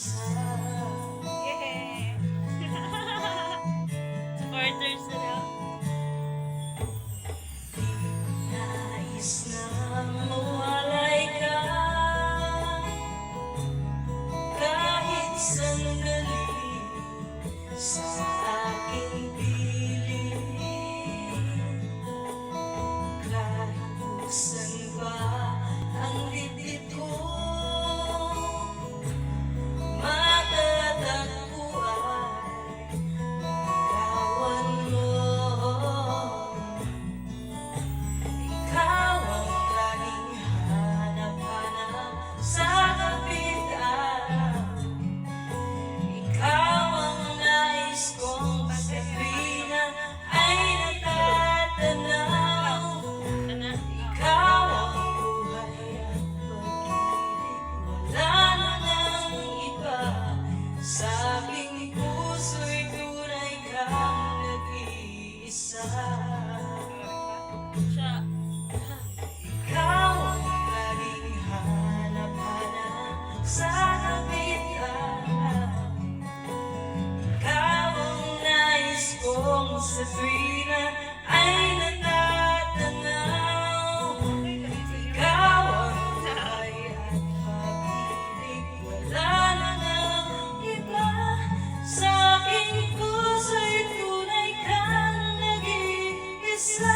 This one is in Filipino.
Yeah. Supporters sila. Nais na mawalay ka kahit sandali sa aking piling. Kahit buksan ba ang dibdib ko, matatagpuan larawan mo. Ikaw ang laging hanap-hanap sa kapitan. Ikaw ang nais kong sa tuwina ay natatanaw. Ikaw ang buhay at pag-ibig, wala na ng iba. Sa aking puso'y tunay kang nag-iisa. Siya. Ikaw ang laging hanap-hanap sa kapitan. Ikaw ang nais kong sa tuwina ay natatanaw. Ikaw ang buhay at pag-ibig, wala na ng iba. Sa aking puso'y tunay kang nag-iisa.